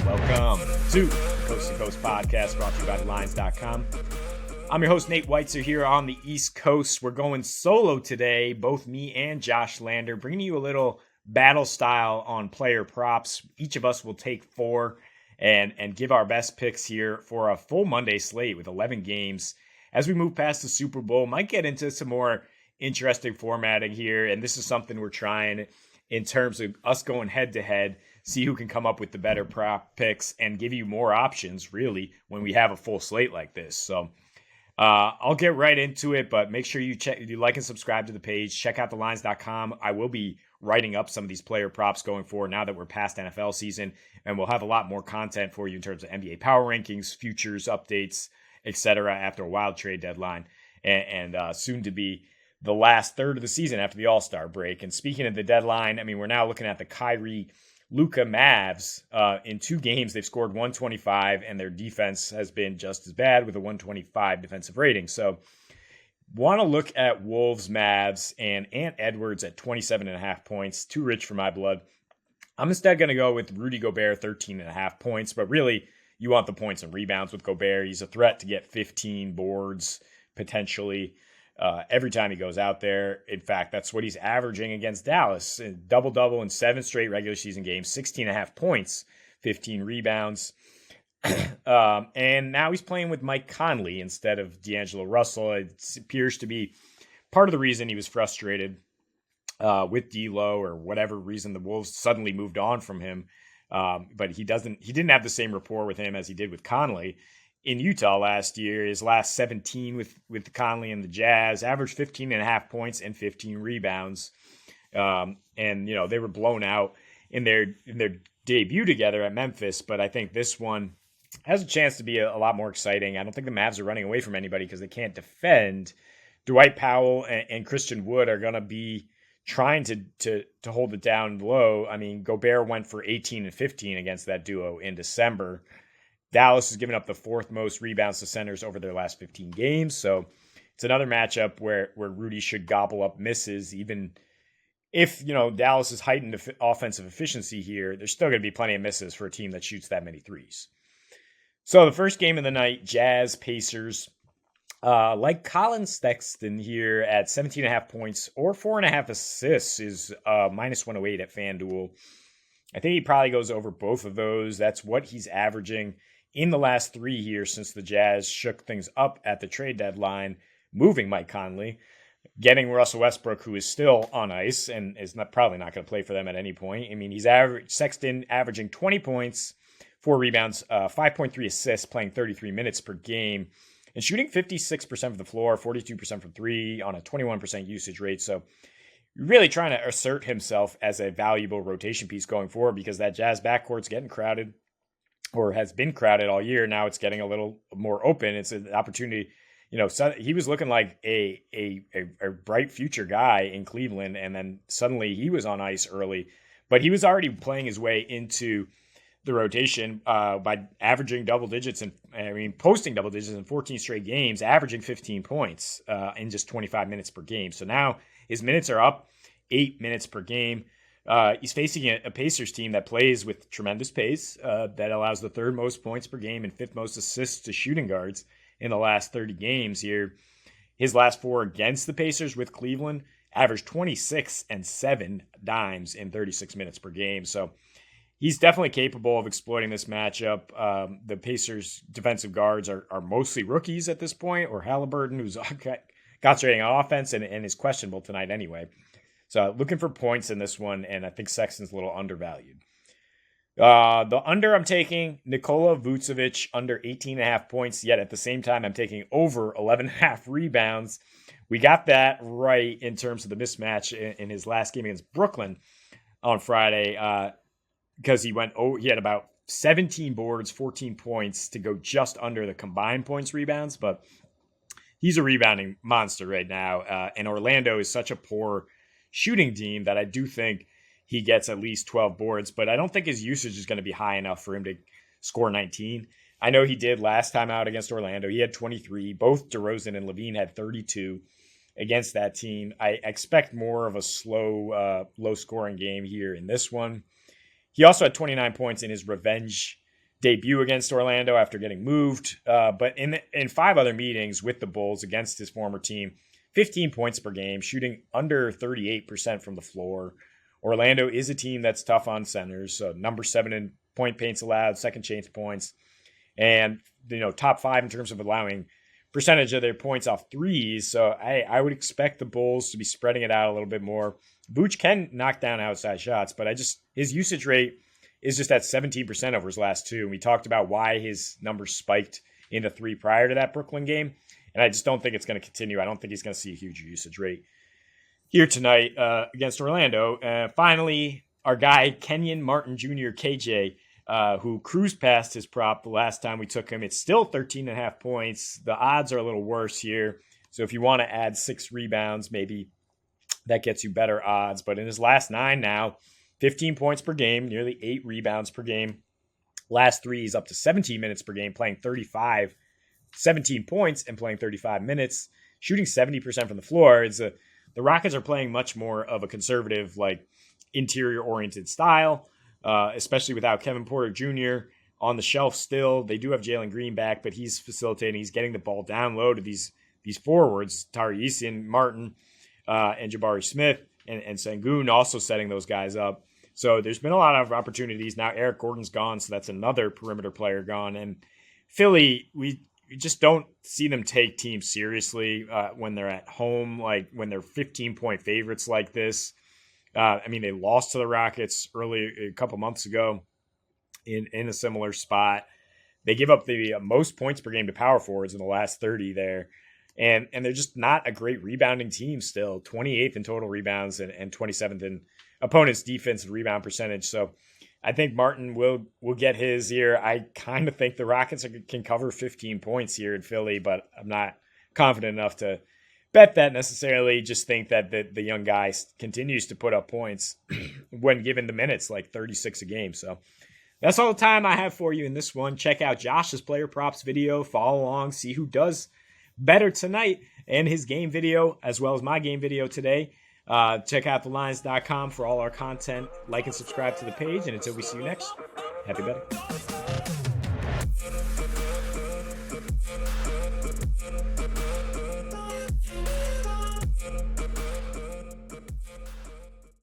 Welcome to the Coast to Coast podcast brought to you by thelines.com. I'm your host, Nate Weitzer, here on the East Coast. We're going solo today, both me and Josh Lander, bringing you a little battle style on player props. Each of us will take 4 and give our best picks here for a full Monday slate with 11 games. As we move past the Super Bowl, might get into some more interesting formatting here, and this is something we're trying in terms of us going head-to-head, see who can come up with the better prop picks and give you more options, really, when we have a full slate like this. So I'll get right into it, but make sure you like and subscribe to the page. Check out thelines.com. I will be writing up some of these player props going forward now that we're past NFL season, and we'll have a lot more content for you in terms of NBA power rankings, futures, updates, etc. after a wild trade deadline, and soon to be the last third of the season after the All-Star break. And speaking of the deadline, I mean, we're now looking at the Kyrie-Luka Mavs. In 2 games, they've scored 125, and their defense has been just as bad with a 125 defensive rating. So want to look at Wolves Mavs and Ant Edwards at 27.5 points. Too rich for my blood. I'm instead going to go with Rudy Gobert, 13.5 points, but really you want the points and rebounds with Gobert. He's a threat to get 15 boards potentially every time he goes out there. In fact, that's what he's averaging against Dallas. Double-double in 7 straight regular season games, 16.5 points, 15 rebounds. And now he's playing with Mike Conley instead of D'Angelo Russell. It appears to be part of the reason he was frustrated with D'Lo, or whatever reason the Wolves suddenly moved on from him. But he didn't have the same rapport with him as he did with Conley. In Utah last year, his last 17 with Conley and the Jazz, averaged 15.5 points and 15 rebounds. And, they were blown out in their debut together at Memphis. But I think this one has a chance to be a lot more exciting. I don't think the Mavs are running away from anybody because they can't defend. Dwight Powell and Christian Wood are going to be trying to hold it down low. I mean, Gobert went for 18 and 15 against that duo in December. Dallas has given up the 4th most rebounds to centers over their last 15 games. So it's another matchup where Rudy should gobble up misses. Even if, Dallas has heightened offensive efficiency here, there's still going to be plenty of misses for a team that shoots that many threes. So the first game of the night, Jazz Pacers. Like Collin Sexton here at 17.5 points or 4.5 assists is minus 108 at FanDuel. I think he probably goes over both of those. That's what he's averaging in the last 3 years since the Jazz shook things up at the trade deadline, moving Mike Conley, getting Russell Westbrook, who is still on ice and is probably not going to play for them at any point. I mean, Sexton averaging 20 points, 4 rebounds, 5.3 assists, playing 33 minutes per game, and shooting 56% from the floor, 42% from 3 on a 21% usage rate. So really trying to assert himself as a valuable rotation piece going forward, because that Jazz backcourt's getting crowded, or has been crowded all year. Now it's getting a little more open. It's an opportunity. So he was looking like a bright future guy in Cleveland, and then suddenly he was on ice early. But he was already playing his way into the rotation by averaging double digits, posting double digits in 14 straight games, averaging 15 points in just 25 minutes per game. So now his minutes are up 8 minutes per game. He's facing a Pacers team that plays with tremendous pace, that allows the 3rd most points per game and 5th most assists to shooting guards in the last 30 games here. His last 4 against the Pacers with Cleveland averaged 26 and 7 dimes in 36 minutes per game. So he's definitely capable of exploiting this matchup. The Pacers defensive guards are mostly rookies at this point, or Halliburton, who's concentrating on offense and is questionable tonight anyway. So looking for points in this one, and I think Sexton's a little undervalued. The under I'm taking, Nikola Vucevic under 18.5 points, yet at the same time I'm taking over 11.5 rebounds. We got that right in terms of the mismatch in his last game against Brooklyn on Friday, because he had about 17 boards, 14 points to go just under the combined points rebounds, but he's a rebounding monster right now, and Orlando is such a poor shooting team that I do think he gets at least 12 boards, but I don't think his usage is going to be high enough for him to score 19. I know he did last time out against Orlando. He had 23. Both DeRozan and Levine had 32 against that team. I expect more of a slow, low-scoring game here in this one. He also had 29 points in his revenge debut against Orlando after getting moved. But in 5 other meetings with the Bulls against his former team, 15 points per game, shooting under 38% from the floor. Orlando is a team that's tough on centers. So number 7 in point paints allowed, second chance points, and top 5 in terms of allowing percentage of their points off threes. So I would expect the Bulls to be spreading it out a little bit more. Vooch can knock down outside shots, but his usage rate is just at 17% over his last 2. And we talked about why his numbers spiked in the 3 prior to that Brooklyn game. And I just don't think it's going to continue. I don't think he's going to see a huge usage rate here tonight against Orlando. Finally, our guy, Kenyon Martin Jr., KJ, who cruised past his prop the last time we took him. It's still 13.5 points. The odds are a little worse here. So if you want to add 6 rebounds, maybe that gets you better odds. But in his last 9 now, 15 points per game, nearly 8 rebounds per game. Last 3, he's up to 17 minutes per game, playing 17 points and playing 35 minutes, shooting 70% from the floor. The Rockets are playing much more of a conservative, interior-oriented style, especially without Kevin Porter Jr. on the shelf still. They do have Jalen Green back, but he's facilitating. He's getting the ball down low to these forwards, Tari Eason, Martin, and Jabari Smith, and Sengun also setting those guys up. So there's been a lot of opportunities. Now Eric Gordon's gone, so that's another perimeter player gone. And Philly, we just don't see them take teams seriously when they're at home, when they're 15-point favorites like this. They lost to the Rockets a couple months ago in a similar spot. They give up the most points per game to power forwards in the last 30 there. And they're just not a great rebounding team still. 28th in total rebounds and 27th in opponents' defensive rebound percentage. So I think Martin will get his here. I kind of think the Rockets can cover 15 points here in Philly, but I'm not confident enough to bet that necessarily. Just think that the young guy continues to put up points when given the minutes, 36 a game. So that's all the time I have for you in this one. Check out Josh's player props video. Follow along, see who does better tonight and his game video, as well as my game video today. Check out thelines.com for all our content. Like and subscribe to the page. And until we see you next, happy betting.